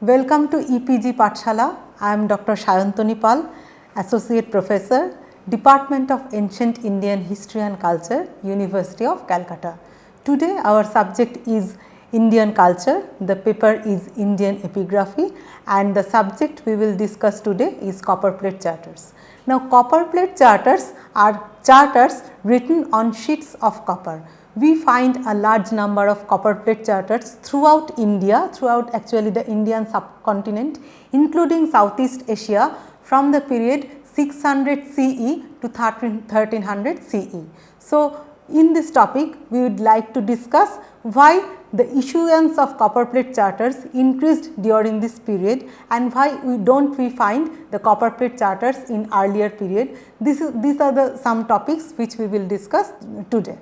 Welcome to EPG Pathshala. I am Dr. Shayantani Pal, Associate Professor, Department of Ancient Indian History and Culture, University of Calcutta. Today our subject is Indian culture, the paper is Indian epigraphy, and the subject we will discuss today is copperplate charters. Now copperplate charters are charters written on sheets of copper. We find a large number of copperplate charters throughout India, throughout actually the Indian subcontinent, including Southeast Asia from the period 600 CE to 1300 CE. So, in this topic we would like to discuss why the issuance of copperplate charters increased during this period and why we find the copperplate charters in earlier period. These are some topics which we will discuss today.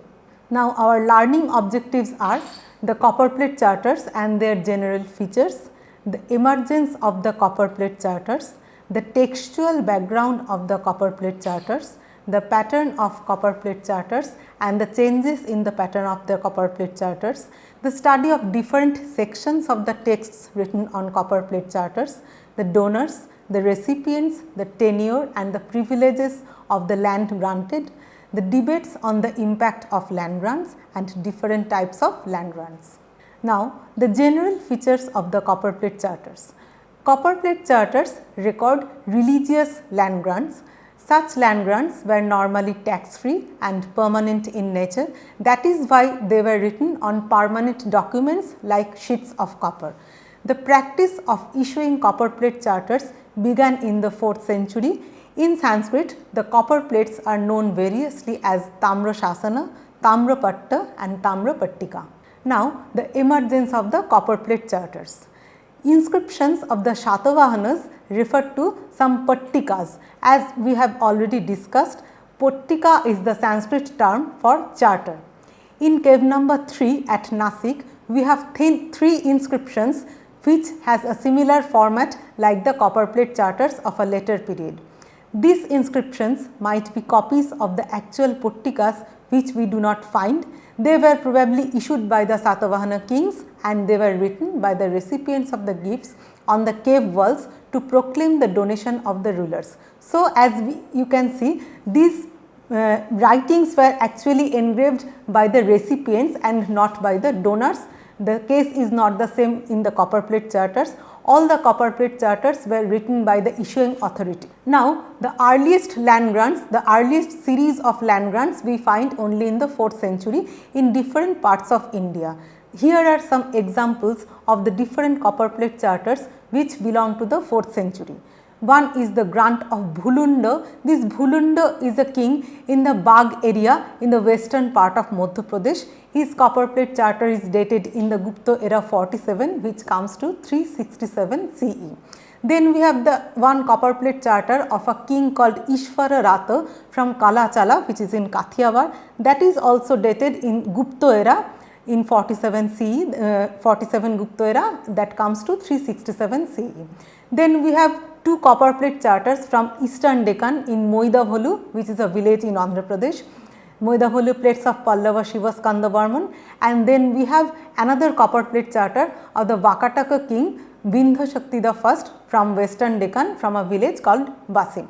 Now, our learning objectives are the copperplate charters and their general features, the emergence of the copperplate charters, the textual background of the copperplate charters, the pattern of copperplate charters and the changes in the pattern of the copperplate charters, the study of different sections of the texts written on copperplate charters, the donors, the recipients, the tenure and the privileges of the land granted, the debates on the impact of land grants and different types of land grants. Now, the general features of the copperplate charters. Copperplate charters record religious land grants. Such land grants were normally tax free and permanent in nature. That is why they were written on permanent documents like sheets of copper. The practice of issuing copperplate charters began in the 4th century. In Sanskrit, the copper plates are known variously as Tamra Shasana, Tamra Patta and Tamra Pattika. Now, the emergence of the copperplate charters. Inscriptions of the Shatavahanas refer to some Pattikas. As we have already discussed, Pattika is the Sanskrit term for charter. In cave number 3 at Nasik, we have 3 inscriptions which has a similar format like the copperplate charters of a later period. These inscriptions might be copies of the actual Pattikas which we do not find. They were probably issued by the Satavahana kings and they were written by the recipients of the gifts on the cave walls to proclaim the donation of the rulers. So, as you can see, these writings were actually engraved by the recipients and not by the donors. The case is not the same in the copperplate charters. All the copperplate charters were written by the issuing authority. Now, the earliest land grants, the earliest series of land grants we find only in the 4th century in different parts of India. Here are some examples of the different copperplate charters which belong to the 4th century. One is the grant of Bhulunda. This Bhulunda is a king in the Bagh area in the western part of Madhya Pradesh. His copperplate charter is dated in the Gupta era 47 which comes to 367 CE. Then we have the one copperplate charter of a king called Ishvara Rata from Kalachala which is in Kathiawar, that is also dated in Gupta era in 47 CE, 47 Gupta era, that comes to 367 CE. Then we have 2 copperplate charters from Eastern Deccan in Moidavolu which is a village in Andhra Pradesh. Moidavolu plates of Pallava Shiva Skanda Barman, and then we have another copperplate charter of the Vakataka king Vindhya Shakti I from Western Deccan from a village called Basim.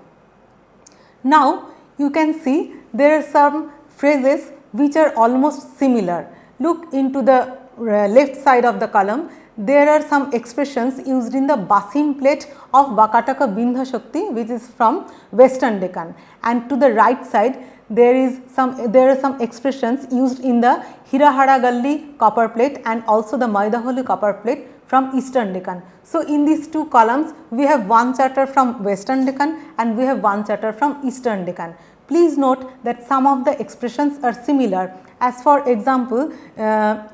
Now, you can see there are some phrases which are almost similar. Look into the left side of the column. There are some expressions used in the Basim plate of Vakataka Vindhya Shakti which is from Western Deccan, and to the right side there are some expressions used in the Hiraharagalli copper plate and also the Maidavolu copper plate from Eastern Deccan. So, in these 2 columns we have one charter from Western Deccan and we have one charter from Eastern Deccan. Please note that some of the expressions are similar. As for example,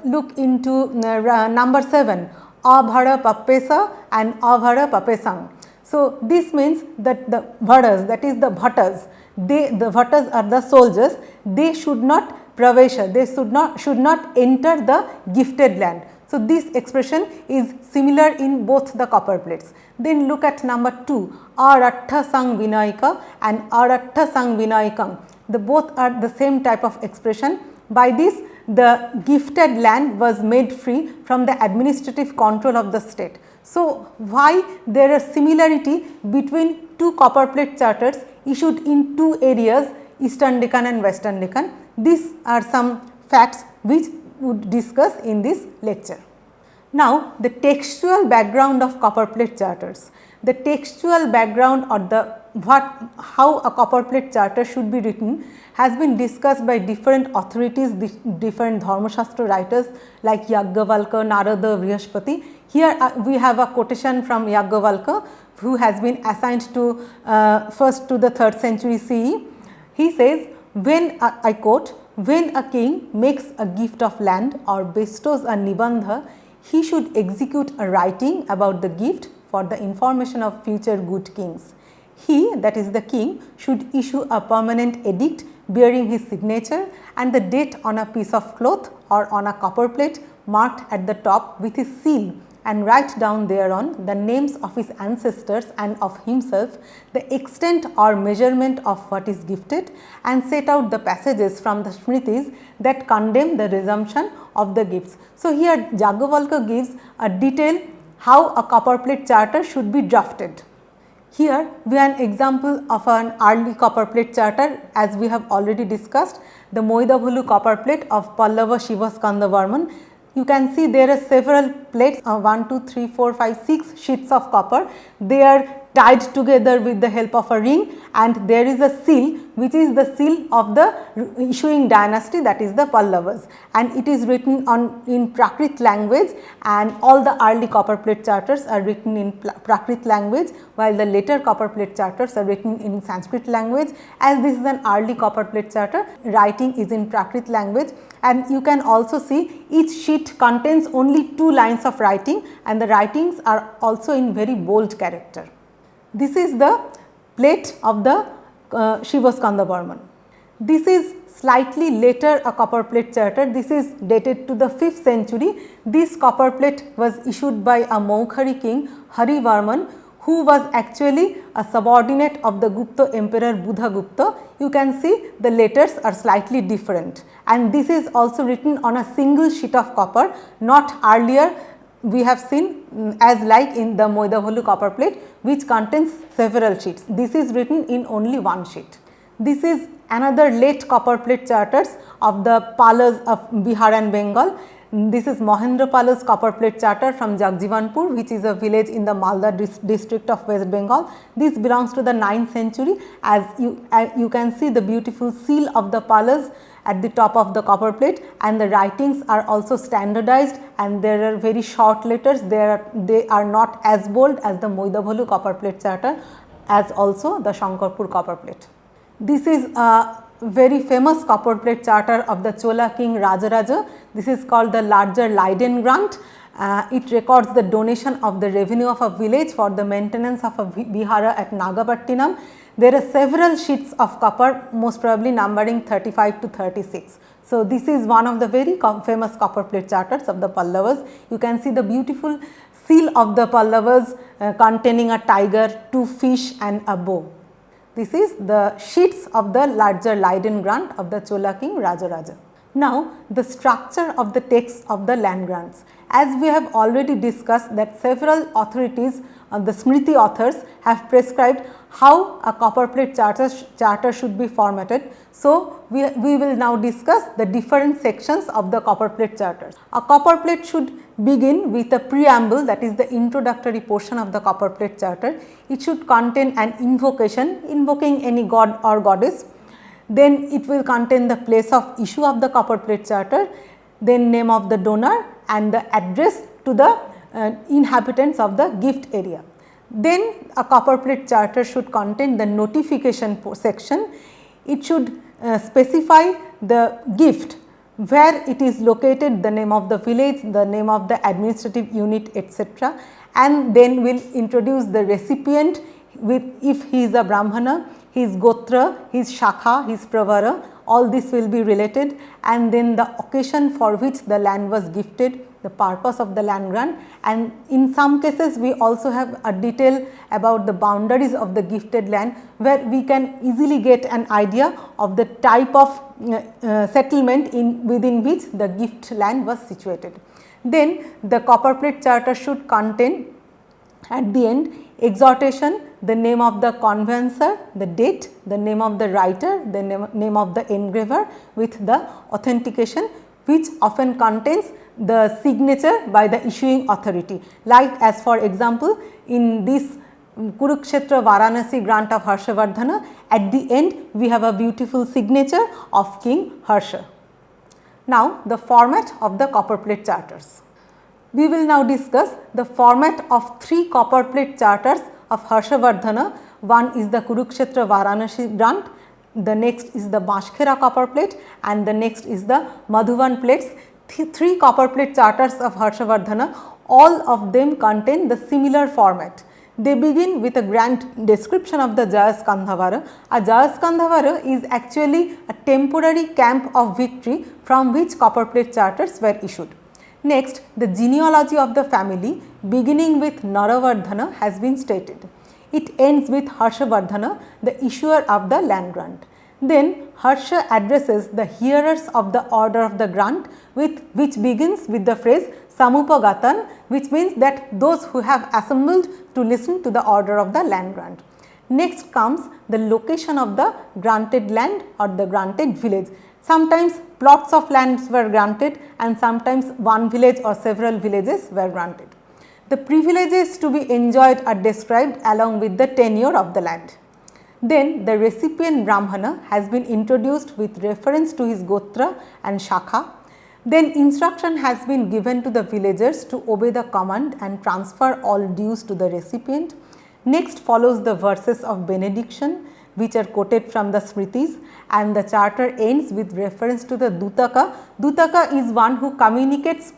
look into number 7, Abhara Pappesa and Avhara Pappesang. So, this means that the Bharas, that is the Bhattas, the Bhattas are the soldiers, they should not pravesha, they should not enter the gifted land. So, this expression is similar in both the copper plates. Then look at number 2, Arattha Sang Vinayika and Arattha Sang Vinayikam. The both are the same type of expression. By this the gifted land was made free from the administrative control of the state. So, why there are similarity between two copperplate charters issued in two areas, Eastern Deccan and Western Deccan? These are some facts which we would discuss in this lecture. Now, the textual background of copperplate charters. The textual background or how a copperplate charter should be written has been discussed by different authorities, different Dharmashastra writers like Yagyavalkya, Narada, Brihaspati. Here we have a quotation from Yagyavalkya, who has been assigned to first to the 3rd century CE. He says, when I quote, when a king makes a gift of land or bestows a nibandha, he should execute a writing about the gift for the information of future good kings. He, that is the king, should issue a permanent edict bearing his signature and the date on a piece of cloth or on a copper plate marked at the top with his seal, and write down thereon the names of his ancestors and of himself, the extent or measurement of what is gifted, and set out the passages from the Smritis that condemn the resumption of the gifts. So, here Yagyavalkya gives a detail how a copperplate charter should be drafted. Here we have an example of an early copperplate charter, as we have already discussed, the Moidavulu copperplate of Pallava Shiva Skandavarman. You can see there are several plates, 1, 2, 3, 4, 5, 6 sheets of copper. They are tied together with the help of a ring, and there is a seal which is the seal of the issuing dynasty, that is the Pallavas, and it is written in Prakrit language, and all the early copperplate charters are written in Prakrit language, while the later copperplate charters are written in Sanskrit language. As this is an early copperplate charter, writing is in Prakrit language, and you can also see each sheet contains only 2 lines of writing, and the writings are also in very bold character. This is the plate of the Shiva Skandavarman. This is slightly later a copperplate charter. This is dated to the 5th century. This copperplate was issued by a Maukhari king, Harivarman, who was actually a subordinate of the Gupta emperor Buddhagupta. You can see the letters are slightly different, and this is also written on a single sheet of copper, not earlier we have seen as like in the Moidavulu copperplate, which contains several sheets. This is written in only one sheet. This is another late copperplate charters of the Palas of Bihar and Bengal. This is Mahendra Pala's copperplate charter from Jagjivanpur, which is a village in the Malda district of West Bengal. This belongs to the 9th century. As you can see the beautiful seal of the Palas at the top of the copperplate, and the writings are also standardized, and there are very short letters. They are not as bold as the Moidavulu copperplate charter, as also the Shankarpur copperplate. This is a very famous copperplate charter of the Chola king Rajaraja. This is called the larger Leiden grant. It records the donation of the revenue of a village for the maintenance of a vihara at Nagapattinam. There are several sheets of copper, most probably numbering 35 to 36. So, this is one of the very famous copperplate charters of the Pallavas. You can see the beautiful seal of the Pallavas containing a tiger, 2 fish and a bow. This is the sheets of the larger Leiden grant of the Chola king Rajaraja. Now, the structure of the text of the land grants. As we have already discussed that several authorities, the Smriti authors have prescribed how a copperplate charter should be formatted. So, we will now discuss the different sections of the copperplate charters. A copperplate should begin with a preamble, that is the introductory portion of the copperplate charter. It should contain an invocation invoking any god or goddess. Then it will contain the place of issue of the copperplate charter, then name of the donor and the address to the inhabitants of the gift area. Then a copperplate charter should contain the notification section. It should specify the gift, where it is located, the name of the village, the name of the administrative unit, etc. And then will introduce the recipient with, if he is a Brahmana, his Gotra, his Shakha, his Pravara, all this will be related, and then the occasion for which the land was gifted, the purpose of the land grant, and in some cases we also have a detail about the boundaries of the gifted land, where we can easily get an idea of the type of settlement within which the gift land was situated. Then the copperplate charter should contain at the end exhortation, the name of the conveyancer, the date, the name of the writer, the name of the engraver, with the authentication, which often contains the signature by the issuing authority, like as for example in this Kurukshetra Varanasi grant of Harshavardhana, at the end we have a beautiful signature of King Harsha. Now the format of the copperplate charters. We will now discuss the format of 3 copperplate charters of Harshavardhana. One is the Kurukshetra Varanasi grant, the next is the Bashkhera copperplate, and the next is the Madhuban plates. 3 copperplate charters of Harshavardhana, all of them contain the similar format. They begin with a grand description of the Jayaskandhavara. A Jayaskandhavara is actually a temporary camp of victory from which copperplate charters were issued. Next, the genealogy of the family beginning with Naravardhana has been stated. It ends with Harshavardhana, the issuer of the land grant. Then Harsha addresses the hearers of the order of the grant, which begins with the phrase Samupagatan, which means that those who have assembled to listen to the order of the land grant. Next comes the location of the granted land or the granted village. Sometimes plots of lands were granted and sometimes one village or several villages were granted. The privileges to be enjoyed are described along with the tenure of the land. Then the recipient Brahmana has been introduced with reference to his Gotra and Shakha. Then instruction has been given to the villagers to obey the command and transfer all dues to the recipient. Next follows the verses of benediction, which are quoted from the Smritis, and the charter ends with reference to the Dutaka. Dutaka is one who communicates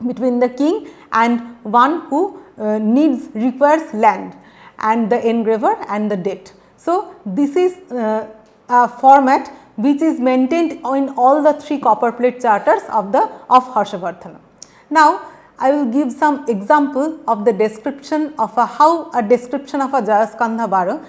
between the king and one who requires land, and the engraver and the date. So, this is a format which is maintained in all the 3 copperplate charters of Harshavardhana. Now, I will give some example of the description of how a description of a Jayaskandhavara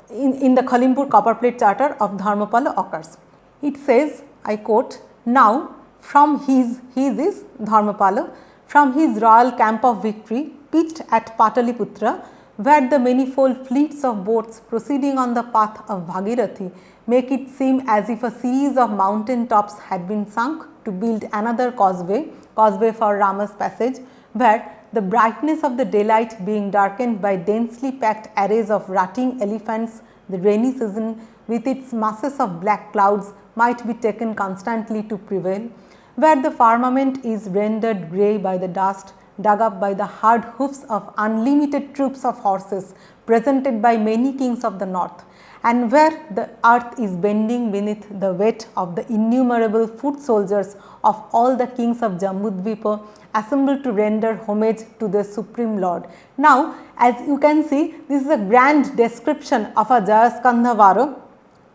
in the Khalimpur copperplate charter of Dharmapala occurs. It says, I quote, "Now from his is Dharmapala, from his royal camp of victory pitched at Pataliputra, where the manifold fleets of boats proceeding on the path of Bhagirathi make it seem as if a series of mountain tops had been sunk to build another causeway for Rama's passage, where the brightness of the daylight being darkened by densely packed arrays of rutting elephants, the rainy season with its masses of black clouds might be taken constantly to prevail, where the firmament is rendered grey by the dust dug up by the hard hoofs of unlimited troops of horses presented by many kings of the north, and where the earth is bending beneath the weight of the innumerable foot soldiers of all the kings of Jambudvipa assembled to render homage to the Supreme Lord." Now, as you can see, this is a grand description of a Jayaskandhavara,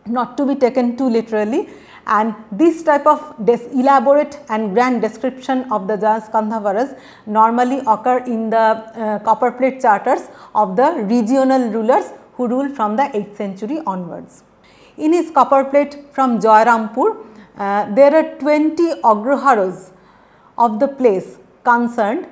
not to be taken too literally, and this type of elaborate and grand description of the Jayaskandhavaras normally occur in the copperplate charters of the regional rulers who ruled from the 8th century onwards. In his copperplate from Jairampur, there are 20 Agroharas of the place concerned.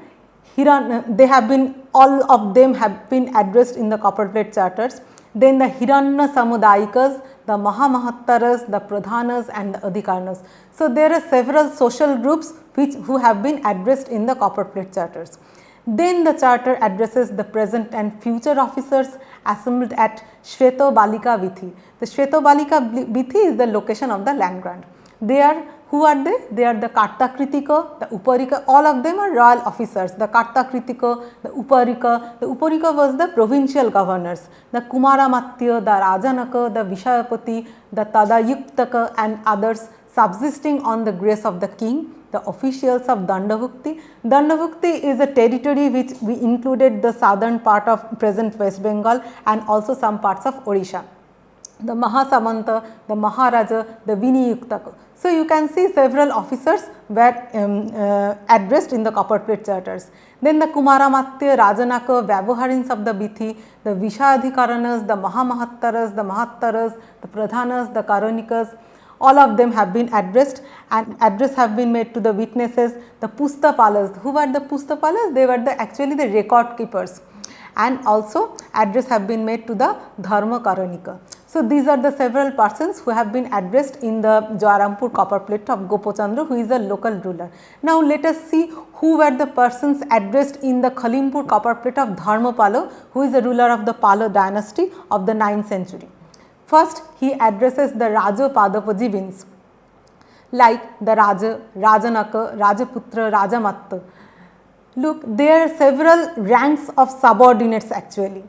They have been, all of them have been addressed in the copperplate charters. Then the Hiranya Samudayikas, the Mahamahattaras, the Pradhanas and the Adhikarnas. So, there are several social groups who have been addressed in the copperplate charters. Then the charter addresses the present and future officers assembled at Shweto Balika Vithi. The Shweto Balika Vithi is the location of the land grant. They are, who are they? They are the Karta Kritika, the Uparika, all of them are royal officers. The Karta Kritika, the Uparika was the provincial governors, the Kumaramatya, the Rajanaka, the Vishayapati, the Tadayuktaka and others subsisting on the grace of the king. The officials of Dandavukti. Dandavukti is a territory which we included the southern part of present West Bengal and also some parts of Odisha. the Mahasamanta, the Maharaja, the Viniyuktaka. So, you can see several officers were addressed in the copperplate charters. Then the Kumaramatya, Rajanaka, Vyavaharins of the Bithi, the Vishadhikaranas, the Mahamahattaras, the Mahattaras, the Pradhanas, the Karanikas, all of them have been addressed, and address have been made to the witnesses. The Pustapalas, who were the Pustapalas? They were actually the record keepers, and also address have been made to the Dharma Karanika. So, these are the several persons who have been addressed in the Jayarampur copperplate of Gopachandra, who is a local ruler. Now, let us see who were the persons addressed in the Khalimpur copperplate of Dharmapala, who is a ruler of the Pala dynasty of the 9th century. First, he addresses the Raja Padapajivins like the Raja, Rajanaka, Rajaputra, Rajamatta. Look, there are several ranks of subordinates actually.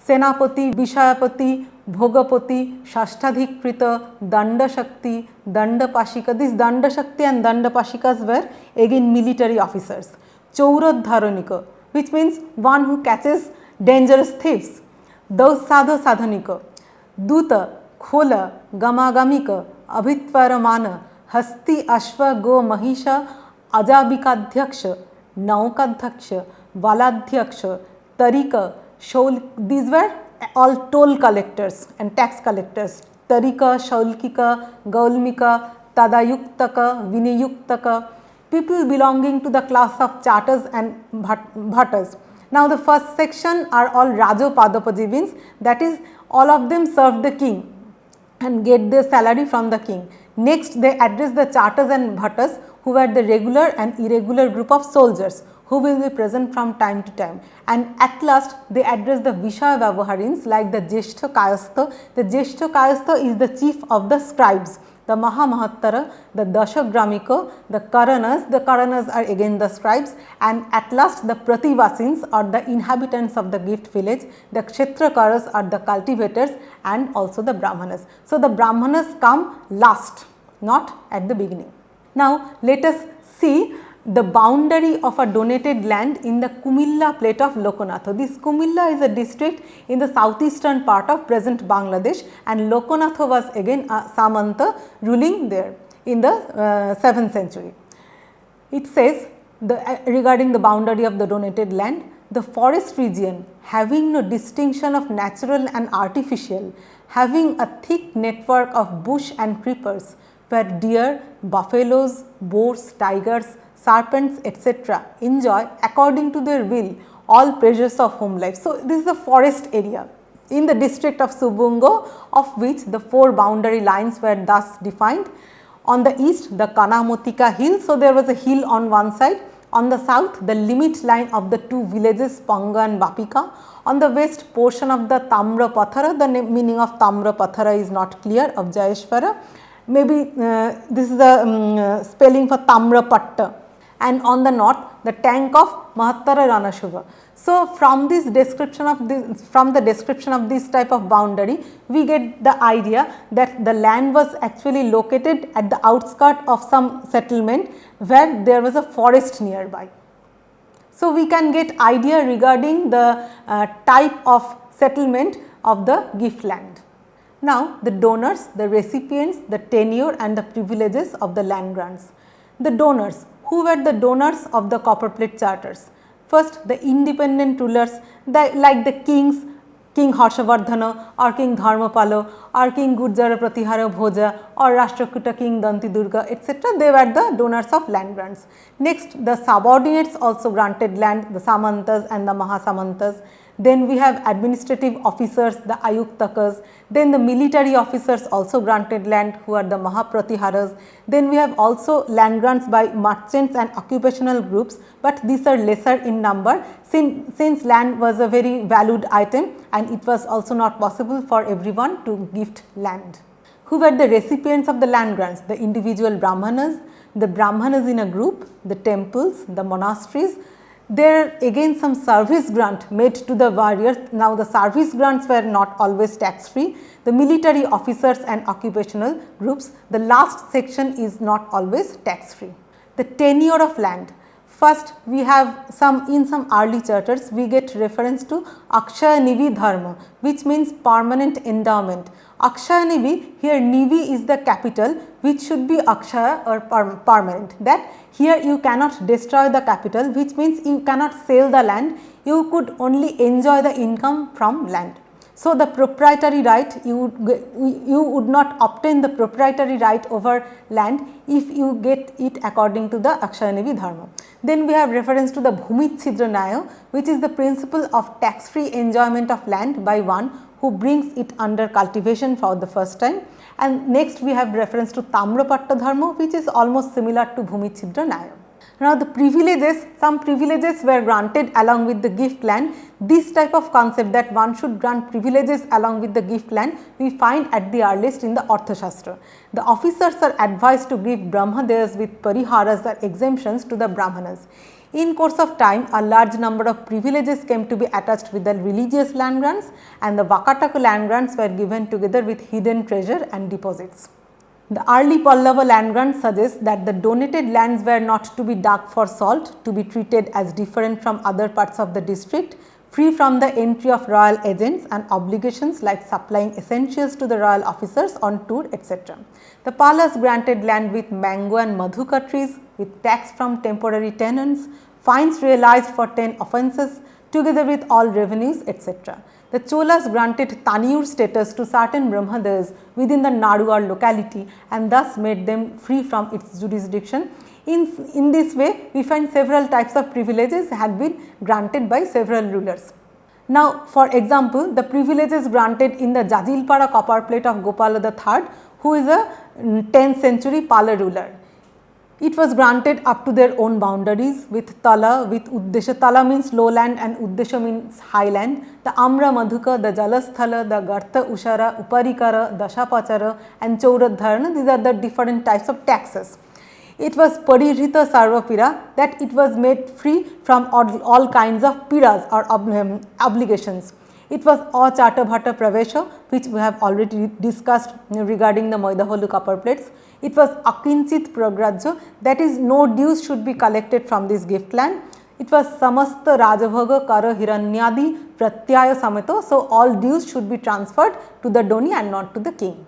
Senapati, Vishayapati, Bhogapati, Shashtadhikprita, Dandashakti, Dandapashika. These Dandashakti and Dandapashikas were again military officers. Chauradharanika, which means one who catches dangerous thieves. Daussadha Sadhanika, Duta, Khola, Gamagamika, Abhitvaramana, Hasti Ashva Go Mahisha, Ajabikadhyaksha, Naukadhyaksha, Valadhyaksha, Tarika, Shaul. These were all toll collectors and tax collectors. Tarika, Shaulkika, Gaulmika, Tadayuktaka, Viniyuktaka, people belonging to the class of charters and bhattas. Now, the first section are all Raja Padapajivins, that is, all of them serve the king and get their salary from the king. Next, they address the charters and bhattas, who were the regular and irregular group of soldiers who will be present from time to time, and at last they address the Vishaya Vyavaharins like the Jeshtha Kayastha. The Jeshtha Kayastha is the chief of the scribes, the Mahamahattara, the Dashagramika, the Karanas are again the scribes, and at last the Prativasins are the inhabitants of the gift village, the Kshetrakaras are the cultivators, and also the Brahmanas. So, the Brahmanas come last, not at the beginning. Now, let us see the boundary of a donated land in the Kumilla plate of Lokonatha. This Kumilla is a district in the southeastern part of present Bangladesh, and Lokonatha was again a Samanta ruling there in the 7th century. It says regarding the boundary of the donated land, the forest region having no distinction of natural and artificial, having a thick network of bush and creepers, where deer, buffaloes, boars, tigers, serpents, etc. enjoy according to their will all pleasures of home life. So, this is a forest area in the district of Subungo, of which the 4 boundary lines were thus defined. On the east, the Kanamotika hill. So, there was a hill on one side. On the south, the limit line of the 2 villages Panga and Bapika. On the west portion of the Tamra Pathara, the meaning of Tamra Pathara is not clear, of Jayeshwara. Maybe this is the spelling for Tamra Patta. And on the north, the tank of Mahattara Ranashubha. So, from this description of this type of boundary, we get the idea that the land was actually located at the outskirts of some settlement where there was a forest nearby. So, we can get idea regarding the type of settlement of the gift land. Now, the donors, the recipients, the tenure and the privileges of the land grants. The donors. Who were the donors of the copperplate charters? First, the independent rulers like the kings, King Harshavardhana or King Dharmapala or King Gurjara Pratihara Bhoja or Rashtrakuta King Danti Durga, etc. They were the donors of land grants. Next, the subordinates also granted land, the Samantas and the Mahasamantas. Then we have administrative officers, the Ayuktakas. Then the military officers also granted land, who are the Mahapratiharas. Then we have also land grants by merchants and occupational groups, but these are lesser in number since land was a very valued item and it was also not possible for everyone to gift land. Who were the recipients of the land grants? The individual Brahmanas, the Brahmanas in a group, the temples, the monasteries. There are again some service grant made to the warriors. Now, the service grants were not always tax free. The military officers and occupational groups, the last section is not always tax free. The tenure of land. First, we have in some early charters, we get reference to Akshaya Nivi Dharma, which means permanent endowment, Akshaya Nivi, here Nivi is the capital, which should be Akshaya or permanent, that here you cannot destroy the capital, which means you cannot sell the land, you could only enjoy the income from land. So, the proprietary right, you would not obtain the proprietary right over land if you get it according to the Akshaya Nivi Dharma. Then we have reference to the Bhumitsidra Nyaya, which is the principle of tax free enjoyment of land by one who brings it under cultivation for the first time. And next we have reference to Tamrapatta Dharma, which is almost similar to Bhumitsidra Nyaya. Now, the privileges, some privileges were granted along with the gift land. This type of concept that one should grant privileges along with the gift land, we find at the earliest in the Arthashastra. The officers are advised to give Brahmadeyas with pariharas or exemptions to the Brahmanas. In course of time, a large number of privileges came to be attached with the religious land grants, and the Vakataka land grants were given together with hidden treasure and deposits. The early Pallava land grants suggest that the donated lands were not to be dug for salt, to be treated as different from other parts of the district, free from the entry of royal agents and obligations like supplying essentials to the royal officers on tour, etc. The Palas granted land with mango and madhuka trees, with tax from temporary tenants, fines realized for 10 offences, together with all revenues, etc. The Cholas granted Taniyur status to certain Brahmadeyas within the Naruar locality and thus made them free from its jurisdiction. In this way, we find several types of privileges had been granted by several rulers. Now, for example, the privileges granted in the Jajilpara copper plate of Gopala III, who is a 10th century Pala ruler. It was granted up to their own boundaries with Tala, with Uddesha. Tala means lowland and Uddesha means highland. The Amra Madhuka, the Jalasthala, the Garta Ushara, Uparikara, Dashapachara and Chauradharana, these are the different types of taxes. It was Parirhita Sarvapira, that it was made free from all kinds of piras or obligations. It was Achatavhata Pravesha, which we have already discussed regarding the Moidaholu copper plates. It was Akinchit Pragrajya, that is no dues should be collected from this gift land. It was Samasta Rajabhaga Kara Hiranyadi Pratyaya Sameto, so all dues should be transferred to the donee and not to the king.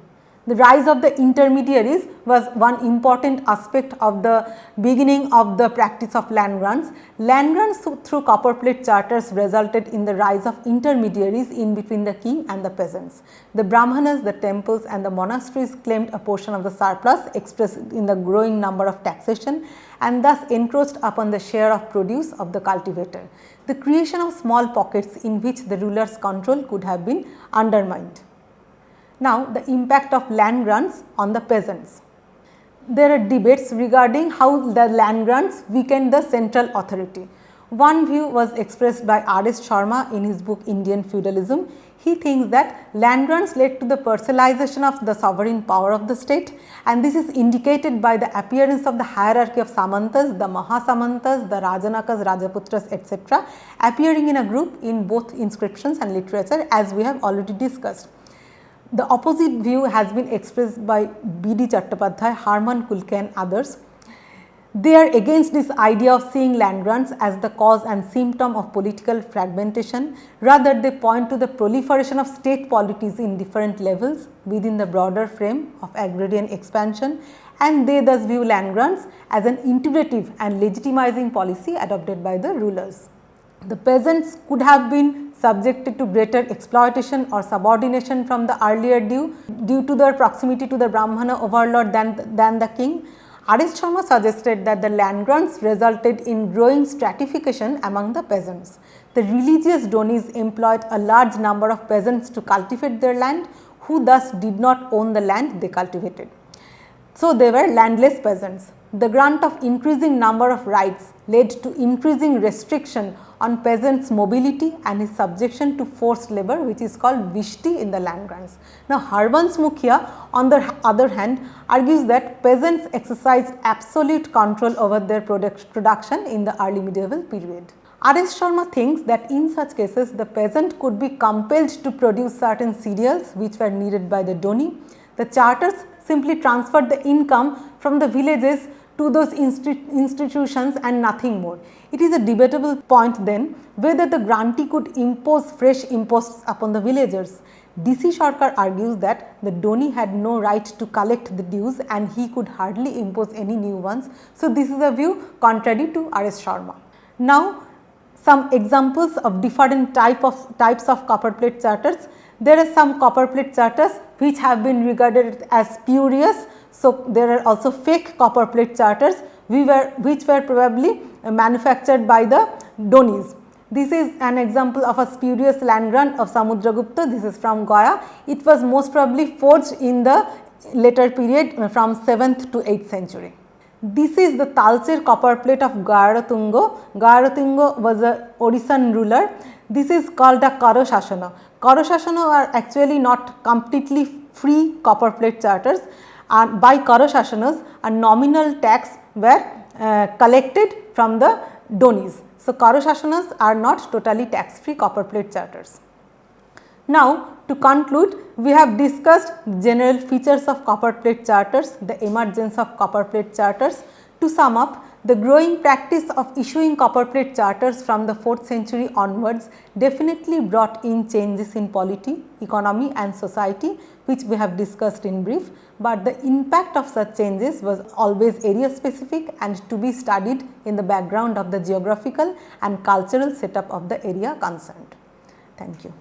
The rise of the intermediaries was one important aspect of the beginning of the practice of land grants. Land grants through copperplate charters resulted in the rise of intermediaries in between the king and the peasants. The Brahmanas, the temples and the monasteries claimed a portion of the surplus expressed in the growing number of taxation and thus encroached upon the share of produce of the cultivator. The creation of small pockets in which the ruler's control could have been undermined. Now, the impact of land grants on the peasants. There are debates regarding how the land grants weakened the central authority. One view was expressed by R.S. Sharma in his book Indian Feudalism. He thinks that land grants led to the parcellization of the sovereign power of the state, and this is indicated by the appearance of the hierarchy of Samantas, the Mahasamantas, the Rajanakas, Rajaputras, etc. appearing in a group in both inscriptions and literature, as we have already discussed. The opposite view has been expressed by B.D. Chattopadhyay, Harman Kulke and others. They are against this idea of seeing land grants as the cause and symptom of political fragmentation. Rather, they point to the proliferation of state polities in different levels within the broader frame of agrarian expansion, and they thus view land grants as an integrative and legitimizing policy adopted by the rulers. The peasants could have been subjected to greater exploitation or subordination from the earlier due to their proximity to the Brahmana overlord than the king. R.S. Sharma suggested that the land grants resulted in growing stratification among the peasants. The religious donees employed a large number of peasants to cultivate their land, who thus did not own the land they cultivated. So, they were landless peasants. The grant of increasing number of rights led to increasing restriction on peasants' mobility and his subjection to forced labor, which is called Vishti in the land grants. Now, Harbans Mukhia on the other hand argues that peasants exercised absolute control over their production in the early medieval period. R.S. Sharma thinks that in such cases the peasant could be compelled to produce certain cereals which were needed by the donee. The charters simply transferred the income from the villages to those institutions and nothing more. It is a debatable point then whether the grantee could impose fresh imposts upon the villagers. DC Sarkar argues that the Doni had no right to collect the dues and he could hardly impose any new ones. So, this is a view contrary to R.S. Sharma. Now, some examples of different types of copperplate charters. There are some copperplate charters which have been regarded as spurious. So, there are also fake copperplate charters which were probably manufactured by the Donis. This is an example of a spurious land grant of Samudragupta. This is from Gaya. It was most probably forged in the later period from 7th to 8th century. This is the Talcher copperplate of Gayaratunga. Gayaratunga was a Orissan ruler. This is called a Karo Shasana. Karo Shasana are actually not completely free copperplate charters, and by Karo Shasanas a nominal tax were collected from the Donis. So, Karo Shasanas are not totally tax free copperplate charters. Now, to conclude, we have discussed general features of copperplate charters, the emergence of copperplate charters. To sum up, the growing practice of issuing copperplate charters from the 4th century onwards definitely brought in changes in polity, economy and society, which we have discussed in brief, but the impact of such changes was always area specific and to be studied in the background of the geographical and cultural setup of the area concerned. Thank you.